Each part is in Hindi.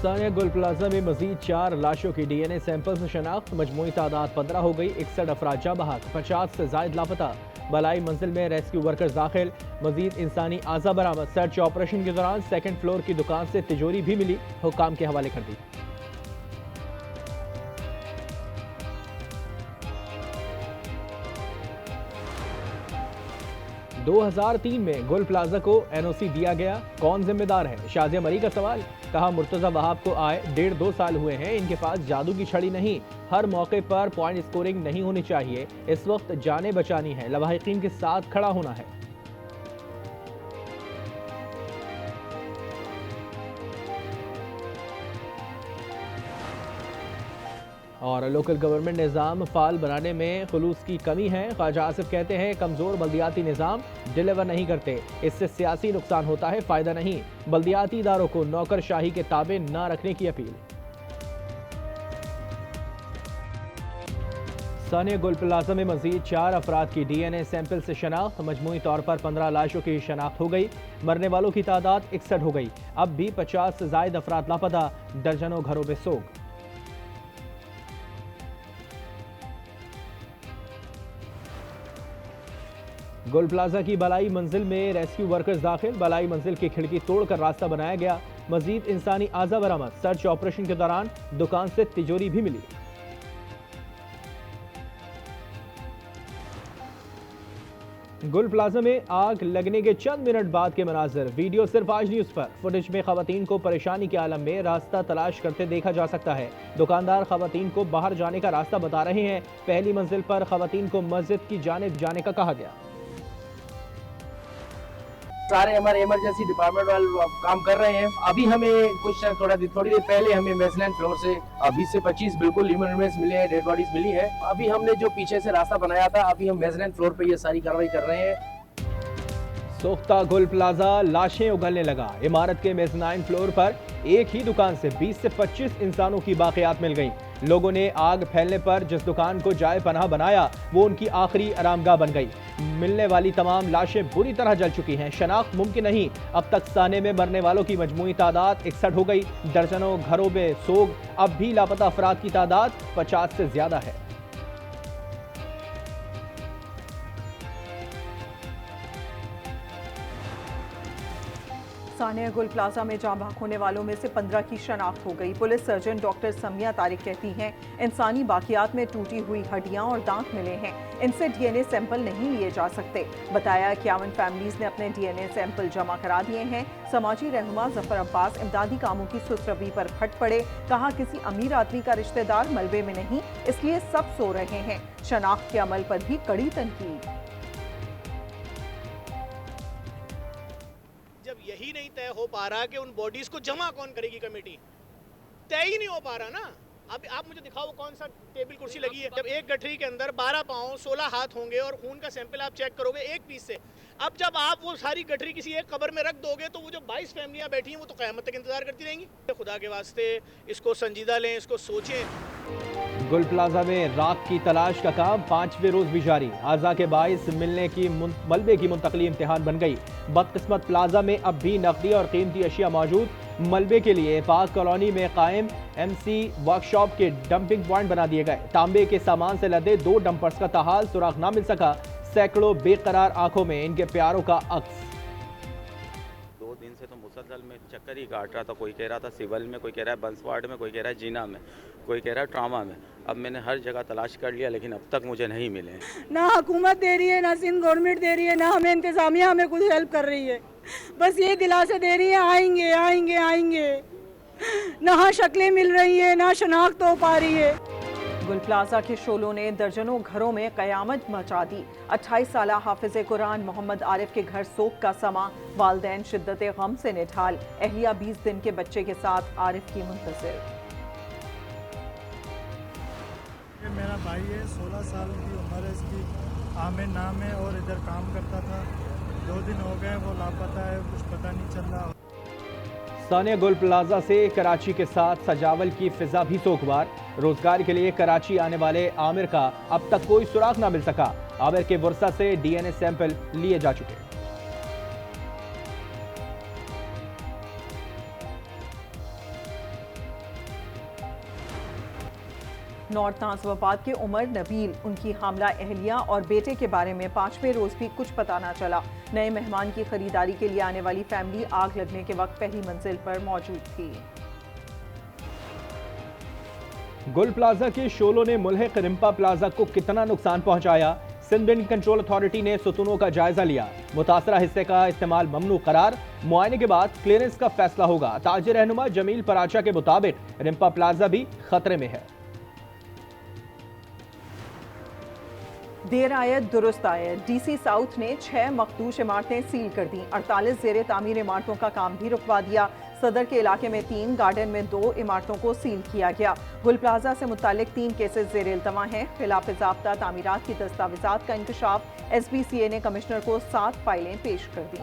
सानिया गुल प्लाजा में मजीद 4 लाशों की डीएनए सैंपल से शनाख्त। मजमूई तादाद 15 हो गई। 61 अफराद जा बहक, 50 से जायद लापता। बलाई मंजिल में रेस्क्यू वर्कर्स दाखिल। मजीद इंसानी आज़ा बरामद। सर्च ऑपरेशन के दौरान सेकंड फ्लोर की दुकान से तिजोरी भी मिली, हुक्काम के हवाले कर दी। 2003 में गुल प्लाजा को एनओसी दिया गया, कौन जिम्मेदार है? शाजिया मरी का सवाल। कहा मुर्तजा वहाब को आए 1.5-2 साल हुए हैं, इनके पास जादू की छड़ी नहीं, हर मौके पर पॉइंट स्कोरिंग नहीं होनी चाहिए, इस वक्त जाने बचानी है, लवाहिकीन के साथ खड़ा होना है। और लोकल गवर्नमेंट निज़ाम फाल बनाने में खुलूस की कमी है। ख्वाजा आसिफ कहते हैं कमज़ोर बल्दियाती निज़ाम डिलीवर नहीं करते, इससे सियासी नुकसान होता है, फ़ायदा नहीं। बल्दियाती इदारों को नौकरशाही के ताबे न रखने की अपील। सानिया गुल प्लाजा में मजीद 4 अफराद की डीएनए सैंपल से शनाख्त। मजमूई तौर पर 15 लाशों की शनाख्त हो गई। मरने वालों की तादाद 61 हो गई। अब भी 50 से जायद अफराद लापता, दर्जनों घरों में सोग। गुल प्लाजा की बलाई मंजिल में रेस्क्यू वर्कर्स दाखिल। बलाई मंजिल की खिड़की तोड़कर रास्ता बनाया गया। मजीद इंसानी आज़ा बरामद। सर्च ऑपरेशन के दौरान दुकान से तिजोरी भी मिली। गुल प्लाजा में आग लगने के चंद मिनट बाद के मनाजर। वीडियो सिर्फ आज न्यूज पर। फुटेज में खवातीन को परेशानी के आलम में रास्ता तलाश करते देखा जा सकता है। दुकानदार खवातीन को बाहर जाने का रास्ता बता रहे हैं। पहली मंजिल पर खवातीन को मस्जिद की जानिब जाने का कहा गया। सारे हमारे इमरजेंसी डिपार्टमेंट वाले काम कर रहे हैं। अभी हमें कुछ थोड़ी देर पहले हमें बेसलाइन फ्लोर से 20 से 25 बिल्कुल ह्यूमन रिमेन्स मिले हैं, डेड बॉडीज मिली है। अभी हमने जो पीछे से रास्ता बनाया था, अभी हम बेसलाइन फ्लोर पे ये सारी कार्रवाई कर रहे हैं। सोख्ता गुल प्लाजा लाशें उगलने लगा। इमारत के मेज़नाइन फ्लोर पर एक ही दुकान से 20 से 25 इंसानों की बाक़ियात मिल गईं। लोगों ने आग फैलने पर जिस दुकान को जाए पनाह बनाया, वो उनकी आखिरी आरामगाह बन गई। मिलने वाली तमाम लाशें बुरी तरह जल चुकी हैं, शनाख्त मुमकिन नहीं। अब तक साने में मरने वालों की मजमूई तादाद 61 हो गई। दर्जनों घरों में सोग। अब भी लापता अफराद की तादाद 50 से ज्यादा है। सानिया गुल प्लाजा में जाँ बहक होने वालों में से 15 की शनाख्त हो गई। Police surgeon doctor Samiya Tariq कहती हैं इंसानी बाकियात में टूटी हुई हड्डियां और दांत मिले हैं, इनसे डीएनए सैंपल नहीं लिए जा सकते। बताया 51 फैमिलीज ने अपने डीएनए सैंपल जमा करा दिए हैं। समाजी रहनुमा जफर अब्बास इमदादी कामों की सुस्तरवी पर फट पड़े। कहा किसी अमीर आदमी का रिश्तेदार मलबे में नहीं, इसलिए सब सो रहे हैं। शनाख्त के अमल पर भी कड़ी तनकीद। जब यही नहीं तय हो पा रहा कि उन बॉडीज को जमा कौन करेगी कमेटी, तय ही नहीं हो पा रहा ना। अब आप मुझे दिखाओ कौन सा टेबल कुर्सी लगी है। जब एक गठरी के अंदर 12 पाँव 16 हाथ होंगे और खून का सैंपल आप चेक करोगे एक पीस से, अब जब आप वो सारी गठरी किसी एक कब्र में रख दोगे तो वो जो 22 फैमिलियां बैठी हैं वो तो क़यामत तक इंतजार करती रहेंगी। खुदा के वास्ते इसको संजीदा लें, इसको सोचें। गुल प्लाजा में राख की तलाश का काम 5वें रोज भी जारी। आज़ा के बाइस मिलने की मलबे की मुंतकली इम्तिहान बन गई। बदकिस्मत प्लाजा में अब भी नकदी और कीमती अशिया मौजूद। मलबे के लिए पाक कॉलोनी में कायम एमसी वर्कशॉप के डंपिंग पॉइंट बना दिए गए। तांबे के सामान से लदे 2 डंपर्स का ताहाल सुराग ना मिल सका। सैकड़ों बेकरार आंखों में इनके प्यारों का अक्स। 2 दिन से तो मुसलसल में चक्कर ही काट रहा था। कोई कह रहा था सिविल में, कोई कह रहा है बंसवाड़ में, कोई कह रहा है जीना में, कोई कह रहा है ट्रामा में। अब मैंने हर जगह तलाश कर लिया लेकिन अब तक मुझे नहीं मिले। ना हुकूमत दे रही है, ना सिंध गवर्नमेंट दे रही है, ना हमें इंतजामिया हमें कुछ हेल्प कर रही है। बस ये दिलासा दे रही है आएंगे आएंगे आएंगे। ना शक्लें मिल रही है, ना शनाख्त हो पा रही है। गुल प्लाजा के शोलों ने दर्जनों घरों में कयामत मचा दी। 28 साला हाफिज कुरान मोहम्मद आरिफ के घर सोग का समा। वालदैन शिद्दत गम से निढाल। अहलिया 20 दिन के बच्चे के साथ आरिफ की मुंतज़िर। मेरा भाई है, 16 साल की उम्र है इसकी, आमिर नाम है और इधर काम करता था। 2 दिन हो गए वो लापता है, कुछ पता नहीं चल रहा। सानिया गुल प्लाजा से कराची के साथ सजावल की फिजा भी सोगवार। रोजगार के लिए कराची आने वाले आमिर का अब तक कोई सुराग ना मिल सका। आमिर के वर्षा से डीएनए सैंपल लिए जा चुके। नॉर्थ नाज़िमाबाद के उमर नबील, उनकी हामला अहलिया और बेटे के बारे में 5वें रोज भी कुछ पता न चला। नए मेहमान की खरीदारी के लिए आने वाली फैमिली आग लगने के वक्त पहली मंजिल पर मौजूद थी। गुल प्लाजा के शोलों ने मुल्हिक रिम्पा प्लाजा को कितना नुकसान पहुंचाया? सिंध विंड कंट्रोल अथॉरिटी ने सुतूनों का जायजा लिया। मुतासरा हिस्से का इस्तेमाल ममनू करार। मुआयने के बाद क्लियरेंस का फैसला होगा। ताजिर रहनुमा जमील पराचा के मुताबिक रिम्पा प्लाजा भी खतरे में है। देर आयत दुरुस्त आयत। डीसी साउथ ने 6 मखदूश इमारतें सील कर दी। 48 जेर तामीर इमारतों का काम भी रुकवा दिया। सदर के इलाके में 3, गार्डन में 2 इमारतों को सील किया गया। गुल प्लाजा से मुतालिक 3 केसेस जेर इल्तवा हैं। खिलाफ ज़ाब्ता तामीरात की दस्तावेजात का इंकशाफ। SBCA ने कमिश्नर को 7 फाइलें पेश कर दी।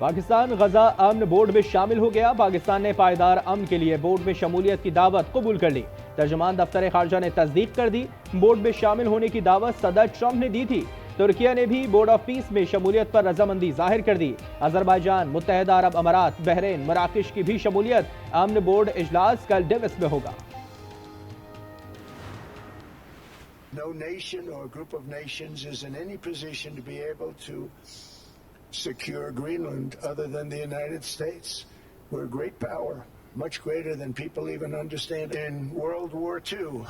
पाकिस्तान गजा अमन बोर्ड में शामिल हो गया। पाकिस्तान ने पायदार अमन के लिए बोर्ड में शमूलियत की दावत कबूल कर ली। तर्जुमान दफ्तर खारजा ने तस्दीक कर दी। बोर्ड में शामिल होने की दावत सदर ट्रंप ने दी थी। तुर्किया ने भी बोर्ड ऑफ पीस में शमूलियत पर रजामंदी जाहिर कर दी। अजरबैजान, मुत्तहिदा अरब अमारात, बहरीन, मराकश की भी शमूलियत। अमन बोर्ड इजलास कल डेविस में होगा। No nation or group of nations is in any position to be able to secure Greenland other than the United States. We're a great power, much greater than people even understand. In World War II,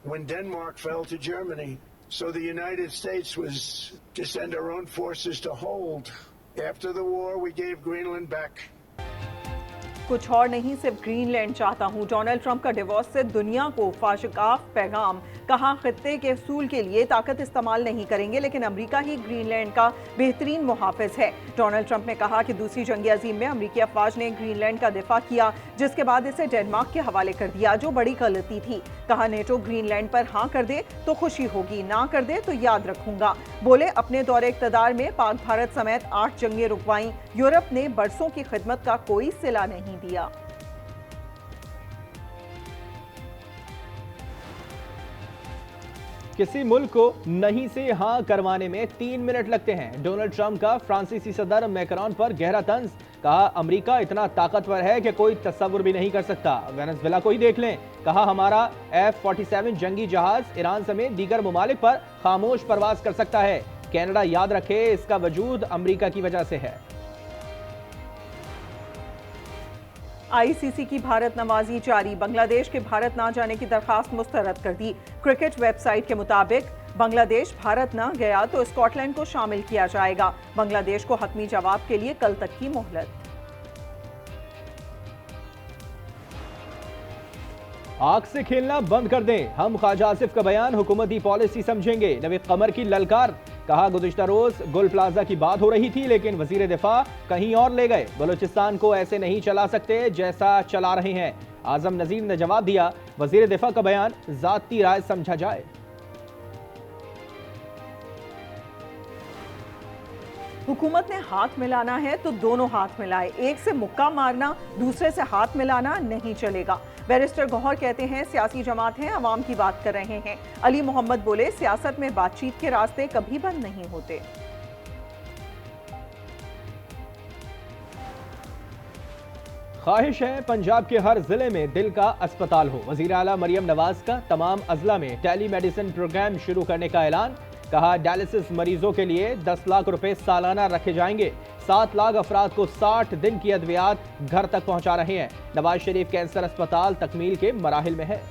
when Denmark fell to Germany, so the United States was to send our own forces to hold. After the war, we gave Greenland back. कुछ और नहीं, सिर्फ ग्रीनलैंड चाहता हूं। डोनाल्ड ट्रंप का डिवोर्स से दुनिया को फाशकाफ पैगाम। कहा खित्ते के असूल के लिए ताकत इस्तेमाल नहीं करेंगे, लेकिन अमेरिका ही ग्रीनलैंड का बेहतरीन मुहाफिज है। डोनाल्ड ट्रंप ने कहा कि दूसरी जंग अजीम में अमेरिकी अफवाज ने ग्रीनलैंड का दिफा किया, जिसके बाद इसे डेनमार्क के हवाले कर दिया, जो बड़ी गलती थी। कहा नेटो ग्रीनलैंड पर हाँ कर दे तो खुशी होगी, ना कर दे तो याद रखूंगा। बोले अपने दौरे इक़्तिदार में पाक भारत समेत 8 जंगें रुकवाईं। यूरोप ने बरसों की खिदमत का कोई सिला नहीं दिया। किसी मुल्क को नहीं से हाँ करवाने में 3 मिनट लगते हैं। डोनाल्ड ट्रंप का फ्रांसीसी सदर मैक्रोन पर गहरा तंज। कहा अमेरिका इतना ताकतवर है कि कोई तस्वुर भी नहीं कर सकता। वेनेजुएला को ही देख लें। कहा हमारा F-47 जंगी जहाज ईरान समेत दीगर ममालिक पर खामोश परवाज कर सकता है। कनाडा याद रखे इसका वजूद अमेरिका की वजह से है। ICC की भारत नवाजी जारी। बांग्लादेश के भारत ना जाने की दरखास्त मुस्तरद कर दी। क्रिकेट वेबसाइट के मुताबिक बांग्लादेश भारत ना गया तो स्कॉटलैंड को शामिल किया जाएगा। बांग्लादेश को हतमी जवाब के लिए कल तक की मोहलत। आग से खेलना बंद कर दें, हम ख्वाजा आसिफ का बयान हुकूमती पॉलिसी समझेंगे। नवीद कमर की ललकार। कहा गुज़िश्ता रोज गुल प्लाजा की बात हो रही थी, लेकिन वजीर दिफा कहीं और ले गए। बलूचिस्तान को ऐसे नहीं चला सकते जैसा चला रहे हैं। आजम नजीर ने जवाब दिया, वजीर दिफा का बयान जाती राय समझा जाए। हुकूमत ने हाथ मिलाना है तो दोनों हाथ मिलाए। एक से मुक्का मारना, दूसरे से हाथ मिलाना नहीं चलेगा। बैरिस्टर गौहर कहते हैं सियासी जमात हैं, अवाम की बात कर रहे हैं। अली मोहम्मद बोले सियासत में बातचीत के रास्ते कभी बंद नहीं होते। ख्वाहिश है पंजाब के हर जिले में दिल का अस्पताल हो। वजीर आला मरियम नवाज का तमाम अजला में टेली मेडिसिन प्रोग्राम शुरू करने का ऐलान। कहा डायलिसिस मरीजों के लिए 10 लाख रुपए सालाना रखे जाएंगे। 7 लाख अफराद को 60 दिन की अद्वियात घर तक पहुंचा रहे हैं। नवाज शरीफ कैंसर अस्पताल तकमील के मराहिल में है।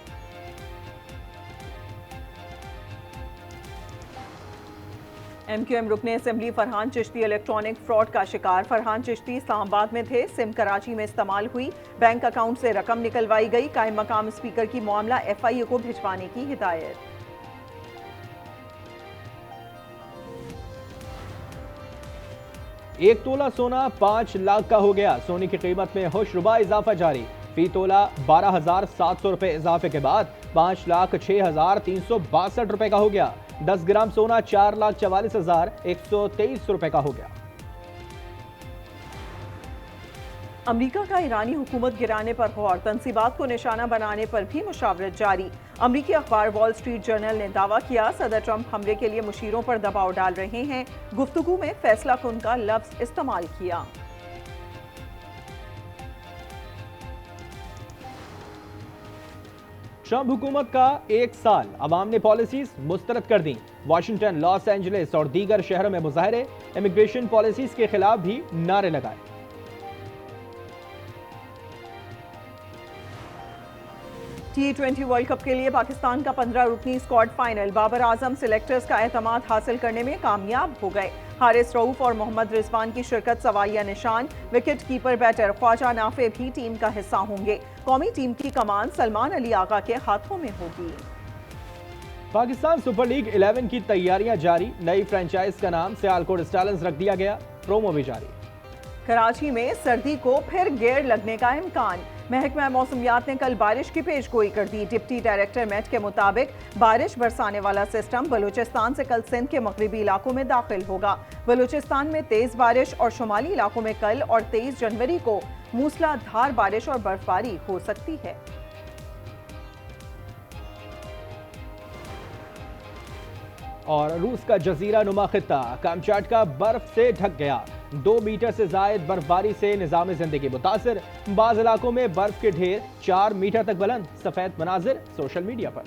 MQM रुकने assembly Farhan Chishti electronic fraud का शिकार। फरहान चिश्ती इस्लामाबाद में थे, सिम कराची में इस्तेमाल हुई। बैंक अकाउंट से रकम निकलवाई गई। कायम मकाम स्पीकर की मामला FIA को भिजवाने की हिदायत। 1 तोला सोना 5 लाख का हो गया। सोने की कीमत में होशरुबा इजाफा जारी। फी तोला 12,700 रुपए इजाफे के बाद 5,06,362 रुपए का हो गया। 10 ग्राम सोना 4,44,123 रुपए का हो गया। अमेरिका का ईरानी हुकूमत गिराने पर गौर। तंसीबात को निशाना बनाने पर भी मुशावरत जारी। अमेरिकी अखबार वॉल स्ट्रीट जर्नल ने दावा किया सदर ट्रंप हमले के लिए मुशीरों पर दबाव डाल रहे हैं। गुफ्तगू में फैसला कुन का लफ्ज इस्तेमाल किया। ट्रंप हुकूमत का 1 साल, अवाम ने पॉलिसीज मुस्तरद कर दी। वाशिंगटन, लॉस एंजलिस और दीगर शहरों में मुजाहरे, इमिग्रेशन पॉलिसीज के खिलाफ भी नारे लगाए। T20 वर्ल्ड कप के लिए पाकिस्तान का 15 रुकनी squad final. Babar Azam selectors का एतमाद हासिल करने में कामयाब हो गए। हारिस रऊफ और मोहम्मद रिजवान की शिरकत सवालिया निशान। Wicket keeper batter Khawaja Nafay भी टीम का हिस्सा होंगे। कौमी टीम की कमान सलमान अली आगा के हाथों में होगी। पाकिस्तान सुपर लीग 11 की तैयारियां जारी। नई फ्रेंचाइज का नाम सियालकोट स्टार्स रख दिया गया। प्रोमो भी जारी। कराची में सर्दी को फिर गेर लगने का इम्कान। महकमा मौसमियात ने कल बारिश की पेशगोई कर दी। डिप्टी डायरेक्टर मेट के मुताबिक बारिश बरसाने वाला सिस्टम बलूचिस्तान से कल सिंध के मगरबी इलाकों में दाखिल होगा। बलूचिस्तान में तेज बारिश और शुमाली इलाकों में कल और 23 जनवरी को मूसलाधार बारिश और बर्फबारी हो सकती है। और रूस का जजीरा नुमा खित्ता कामचाटका बर्फ से ढक गया। 2 मीटर से जायद बर्फबारी से निजाम जिंदगी मुतासिर। बाज़ इलाकों में बर्फ के ढेर 4 मीटर तक बुलंद। सफेद मनाजिर सोशल मीडिया पर।